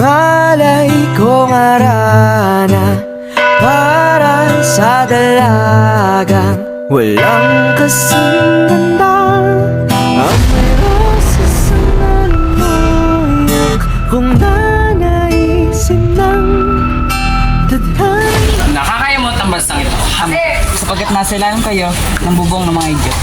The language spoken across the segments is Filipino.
Malay kong arana para sa dalagang walang kasing ganda. Ang may roses sa nanunuyok kung nanaisin ng tadhana. Nakakaya mo ang bansang ito. Sapagkat nasilayan kayo ng bubong ng mga idiot.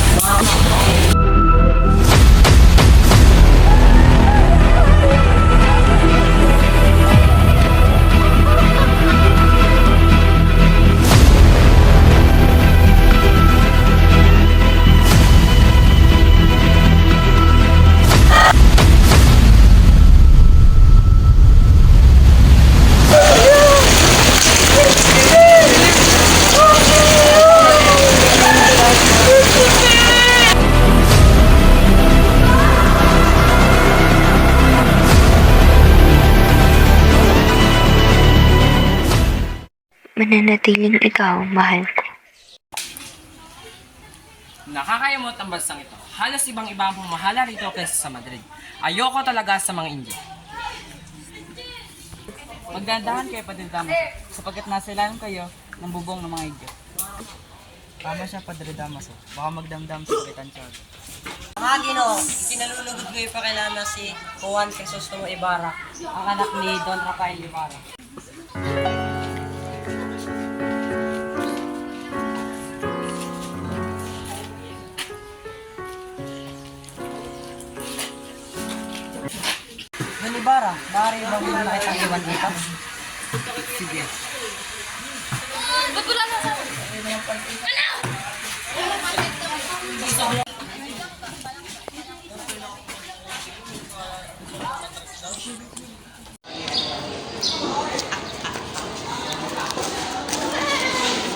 Mananatiling ikaw, mahal ko. Nakakaya mo ang bansang ito. Halos ibang-iba ang pamahala rito kaysa sa Madrid. Ayoko talaga sa mga Indio. Magdandahan kayo, Padre Damaso, sapagkat nasilayan kayo ng bubong ng mga Indio. Tama siya, Padre Damaso. Baka magdamdam sa Kapitan Tiago. Mga Ginoo, ikinalulugod ko yung pakilala si Juan Crisostomo Ibarra, ang anak ni Don Rafael Ibarra. Don Ibarra, maaari bang muna kitang iwan dito? Sige.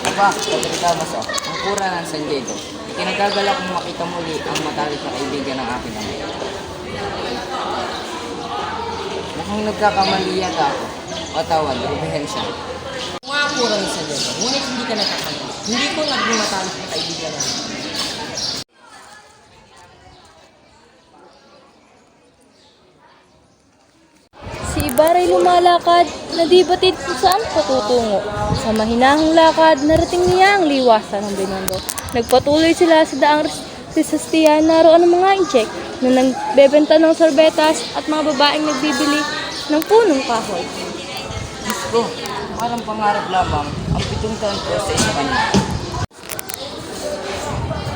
Aba, Padre Damaso, ang kura ng San Diego. Kinagagalak kong makita muli ang matalik na kaibigan ng aking ama. Mukhang nagkakamali yata ako. Patawan, rubehensya. Mga pura ni San Diego, ngunit hindi ka nagkakamali. Hindi ko naging matalik na kaibigan namin. Si Ibarra'y lumalakad na di batid kung saan patutungo. Sa mahinahong lakad, narating niya ang liwasan ng Binondo. Nagpatuloy sila sa daang Rizastian, naroon ang mga incheck na nagbebenta ng sorbetas at mga babaeng nagbibili ng punong kahoy. Diyos ko, parang pangarap lamang ang 7 taon ko sa Espanya.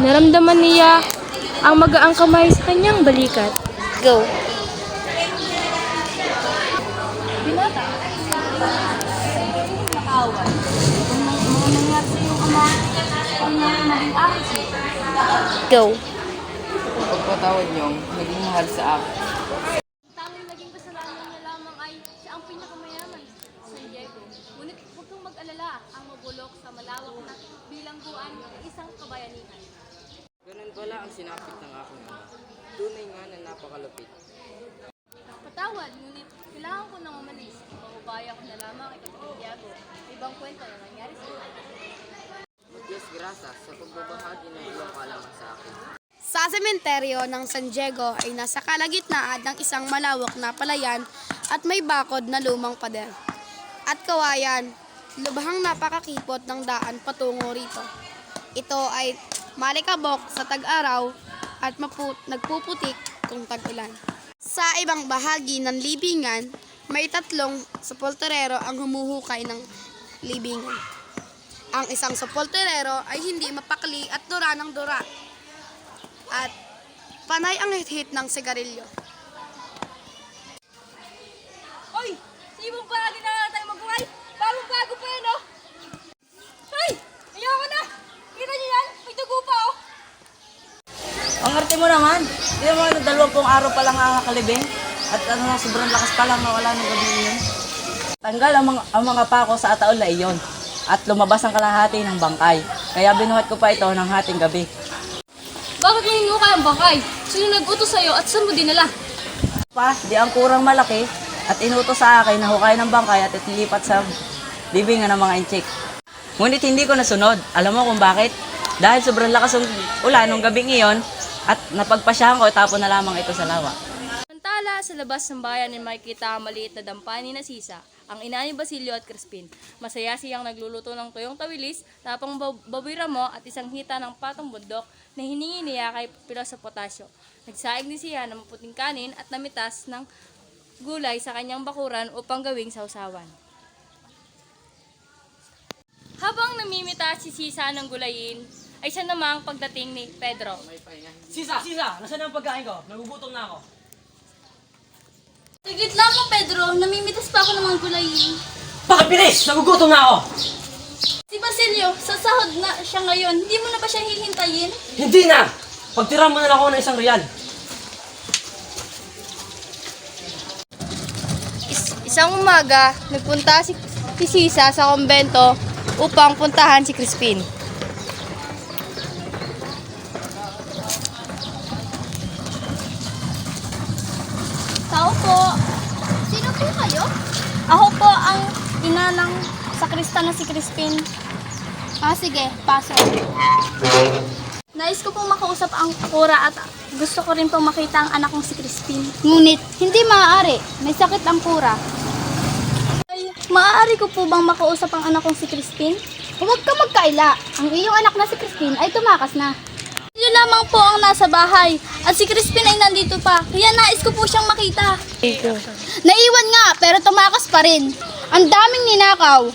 Naramdaman niya ang magaang kamay sa kanyang balikat. Go! Binata. Katawan. Kung mga nangyari sa iyong ama, kung naging akin sa iyo. Go. Pagpatawad niyong naging mahal sa akin. Tanging naging kasalanan niya lamang ay siya ang pinakamayaman sa San Diego. Ngunit huwag kang mag-alala ang mabulok sa malawak na bilangguan ng isang kabayanihan. Ganun pala ang sinapit ng aking ama. Tunay nga na napakalupit. Patawad, ngunit kailangan ko nang umalis. Paubaya ko na lamang kay San Diego. Ibang kwento na nangyari sa iyo. Mag-Diyos grasa sa pagbabahagi ng iyong kaalaman sa akin. Sa sementeryo ng San Diego ay nasa kalagitnaan ng isang malawak na palayan at may bakod na lumang pader. At kawayan, lubhang napakakipot ng daan patungo rito. Ito ay malikabok sa tag-araw at nagpuputik kung tag-ulan. Sa ibang bahagi ng libingan, may 3 sepulturero ang humuhukay ng libingan. Ang isang sepulturero ay hindi mapakli at dura ng dura. At panay ang hit-hit ng sigarilyo. Oy! Sibong bahagi na tayo mag-uway! Bagong-bago pa yan, oh! Ay! Ayoko na! Kita niyo yan? May dugo pa, oh! Ang arte mo naman, hindi mo 20 araw pa lang ang nakalibing at sobrang lakas pa lang na wala ng gabi yun. Tanggal ang mga pako sa ataol na iyon at lumabas ang kalahati ng bangkay. Kaya binuhat ko pa ito ng hating gabi. Bakit mo hinukay ang bangkay? Sino nag-utos sa'yo at saan mo dinala? Pa, di ang kurang malaki at inutos sa akin na hukay ng bangkay at itilipat sa libingan ng mga inchik. Ngunit hindi ko nasunod. Alam mo kung bakit? Dahil sobrang lakas ng ulan nung gabing iyon at napagpasyahan ko, tapon na lamang ito sa lawa. Samantala sa labas ng bayan ay makikita ang maliit na dampani na Sisa, ang ina ni Basilio at Crispin. Masaya siyang nagluluto ng tuyong tawilis, tapang babiramo at isang hita ng patong bundok na hiningi niya kay Pilo sa potasyo. Nagsaing din siya ng maputing kanin at namitas ng gulay sa kanyang bakuran upang gawing sausawan. Habang namimita si Sisa ng gulayin, ay siya namang pagdating ni Pedro. Sisa! Nasaan ang pagkain ko? Nagugutom na ako. Tigit lamang, Pedro. Namimitas pa ako ng mga gulayin. Pakibilis! Nagugutom na ako! Si Basilio, sa sahod na siya ngayon. Hindi mo na ba siya hihintayin? Hindi na! Pagtira mo na lang ako ng ₱1. Isang umaga, nagpunta si Sisa sa kumbento upang puntahan si Crispin. Tao po. Sino po kayo? Ako po ang ina ng sakrista na si Crispin. Sige, pasok. Nais ko pong makausap ang kura at gusto ko rin pong makita ang anak kong si Crispin. Ngunit, hindi maaari. May sakit ang kura. Maaari ko po bang makausap ang anak kong si Crispin? Huwag ka magkaila. Ang iyong anak na si Crispin ay tumakas na. Yun lamang po ang nasa bahay. At si Crispin ay nandito pa. Kaya nais ko po siyang makita. Naiwan nga, pero tumakas pa rin. Ang daming ninakaw.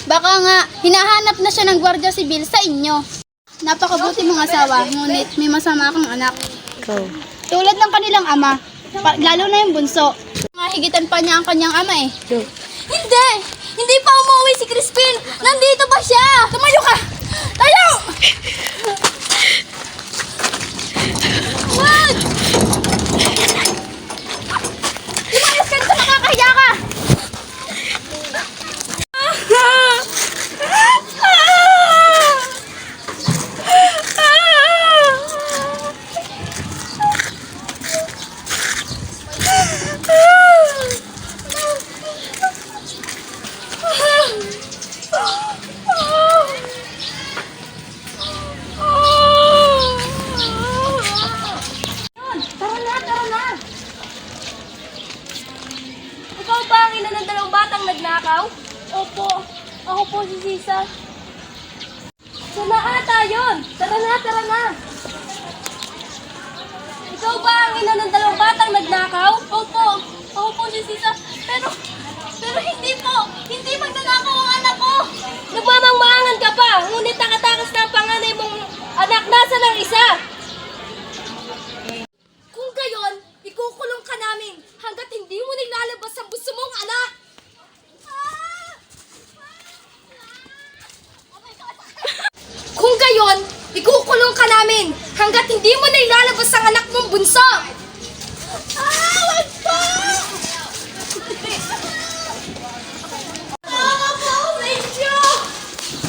Baka nga, hinahanap na siya ng Gwardiya Sibil sa inyo. Napakabuti mong asawa, ngunit may masama kang anak. Tulad ng kanilang ama, lalo na yung bunso. Mahigitan pa niya ang kanyang ama eh. Hindi! Hindi pa umuwi si Crispin! Nandito pa siya! Tumayo ka! Tayo! Wag! Lumayas ka dito, nakakahiya ka! Ikaw ba ang ina ng dalawang batang nagnakaw? Opo, ako po si Sisa. Sana ata yun! Tara na! Ikaw ba ang ina ng dalawang batang nagnakaw? Opo, ako po si Sisa. Pero hindi magnanakaw ang anak ko! Nagmamangmangan ka pa, ngunit nakatakas na ang panganay mong anak, nasa ng isa! Kung gayon, ikukulong ka namin hanggat hindi mo nilalabas ang gusto mong anak! Kung gayon, ikukulong ka namin hanggat hindi mo nilalabas ang anak mong bunso! Wag po! Mama po, medyo!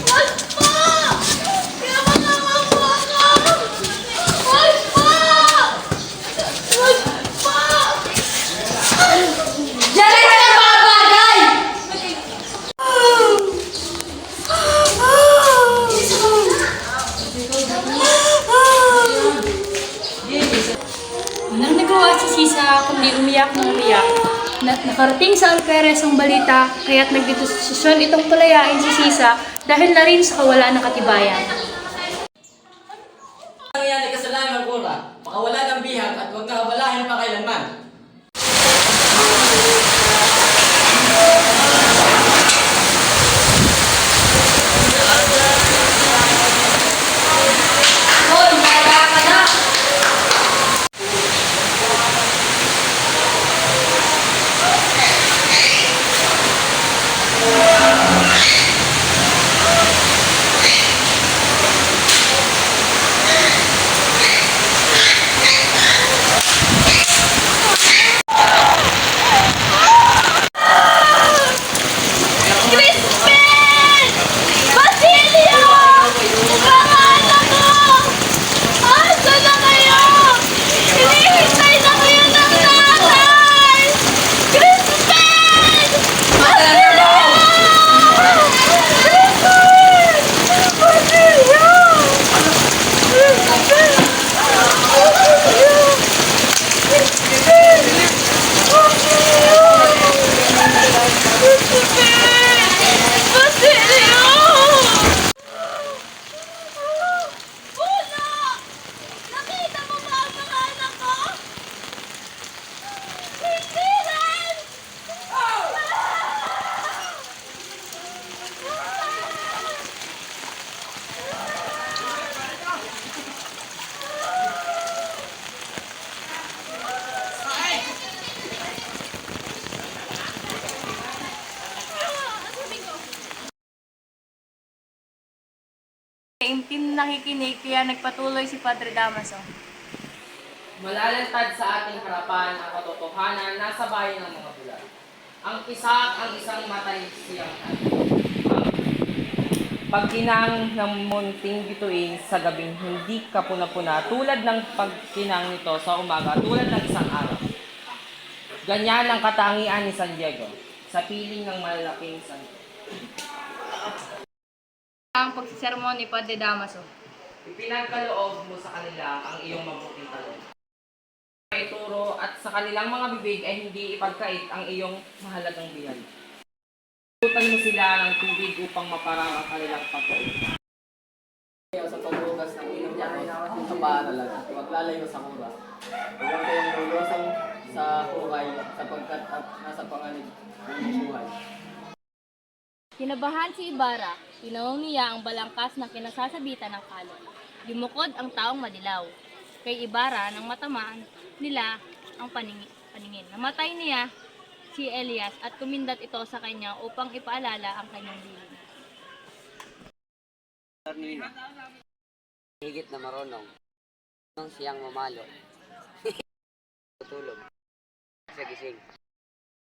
Wag po! Mama po ako! Wag po! Wag po! Diyan ka na babagay! Walang nagawa si Sisa kundi umiyak ng umiyak. Nakarating sa Alcares ang balita, kaya't nagdesisyon itong palayain si Sisa dahil na rin sa kawalan ng katibayan. Ang nangyari kasalanan ng kura, pakawala ng bihag at huwag kakabalahin pa kailanman. Hoy, maya ka na! nakikinig kaya nagpatuloy si Padre Damaso. Malalantad sa ating harapan ang katotohanan nasa bayan ng mga bulag. Ang Pisak ang isang matay siyang pagkinang ng munting bituin sa gabing hindi kapuna-puna tulad ng pagkinang nito sa umaga tulad ng isang araw. Ganyan ang katangian ni San Diego sa piling ng malalaking santo. Ang pagsisermon ni Padre Damaso. Ipinagkaloob mo sa kanila ang iyong mabuting talong. Ituro at sa kanilang mga bibig ay hindi ipagkait ang iyong mahalagang biyay. Tutan mo sila ng tubig upang maparang ang kanilang pagkain. Sa pagbukas ng inom niya ay sa paaralan at maglalayo sa kura. Huwag kayong lulusong sa hukay sapagkat at nasa panganib ng buhay. Kinabahan si Ibarra, tinawag niya ang balangkas na kinasasabitan ng kalo. Lumukod ang taong madilaw. Kay Ibarra nang matamaan nila ang paningin. Namatay niya si Elias at kumindat ito sa kanya upang ipaalala ang kanyang bilin. Higit na marunong. Nung siyang mamalo. Tutulog. Sa gising.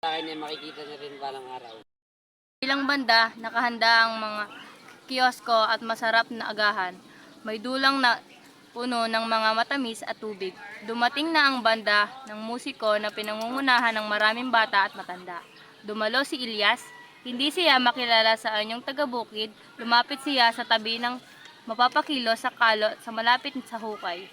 Sa akin ay makikita na rin balang araw. Bilang banda, nakahanda ang mga kiosko at masarap na agahan. May dulang na puno ng mga matamis at tubig. Dumating na ang banda ng musiko na pinangungunahan ng maraming bata at matanda. Dumalo si Elias, hindi siya makilala sa anyong taga-bukid, lumapit siya sa tabi ng mapapakilo sa kalo sa malapit sa hukay.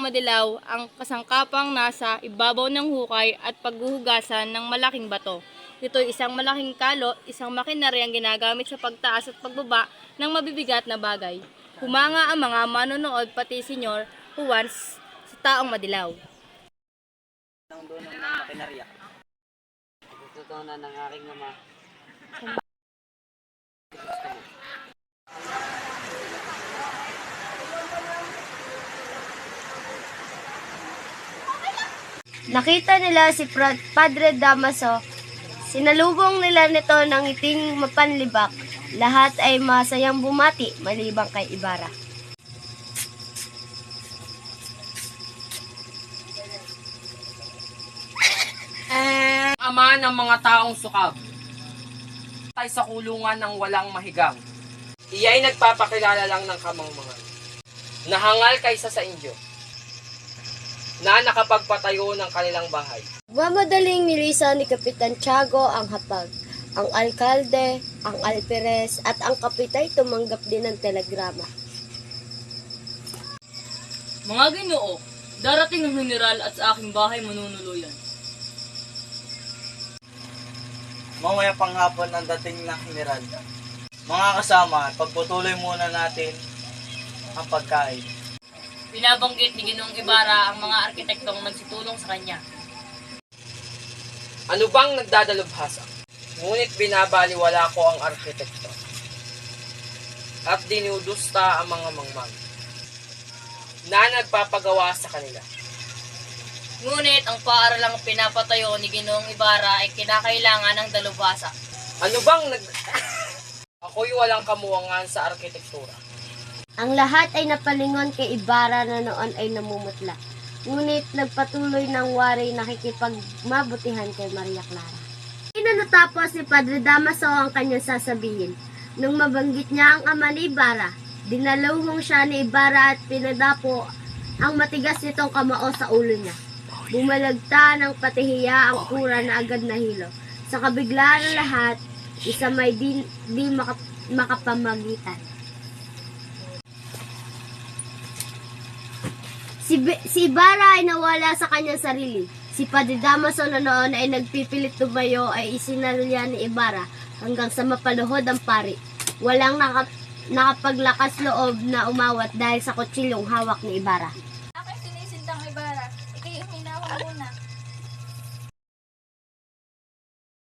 Madilaw ang kasangkapang nasa ibabaw ng hukay at paghuhugasan ng malaking bato. Ito'y isang malaking kalo, isang makinarya ang ginagamit sa pagtaas at pagbaba ng mabibigat na bagay. Humanga ang mga manonood pati Senyor Juan sa taong madilaw. Ang doon ng makinarya. Natutunan ng aking ama. Nakita nila si Padre Damaso. Sinalubong nila nito ng ngiting mapanlibak. Lahat ay masayang bumati maliban kay Ibarra. Ama ng mga taong sukab. Tay sa kulungan ng walang mahigang. Iya'y nagpapakilala lang ng kamangmangan. Nahangal kaysa sa inyo. Na nakapagpatayo ng kanilang bahay. Madaling nilisan ni Kapitan Tiago ang hapag. Ang alkalde, ang alperes, at ang kapitay tumanggap din ng telegrama. Mga Ginoo, darating ang general at sa aking bahay manunuluyan. Mamaya panghapon ang dating ng general. Mga kasama, pagputuloy muna natin ang pagkain. Binabanggit ni Ginoong Ibarra ang mga arkitektong nagsitulong sa kanya. Ano bang nagdadalubhasa? Ngunit binabaliwala ko ang arkitekto. At dinudusta ang mga mangmang na nagpapagawa sa kanila. Ngunit ang paaralang pinapatayo ni Ginoong Ibarra ay kinakailangan ng dalubhasa. Ano bang Ako'y walang kamuwangan sa arkitektura. Ang lahat ay napalingon kay Ibarra na noon ay namumutla. Ngunit nagpatuloy ng wari nakikipagmabutihan kay Maria Clara. Natapos ni Padre Damaso ang kanyang sasabihin. Nung mabanggit niya ang ama ni Ibarra, dinalawhong siya ni Ibarra at pinadapo ang matigas nitong kamao sa ulo niya. Bumalagta ng patihiya ang kura na agad nahilo. Sa kabiglaan ng lahat, isa may di makapamagitan. Si Ibarra ay nawala sa kanyang sarili. Si Padre Damaso na noon ay nagpipilit tumayo ay isinalya ni Ibarra hanggang sa mapaluhod ang pari. Walang nakapaglakas loob na umawat dahil sa kutsilyong hawak ni Ibarra.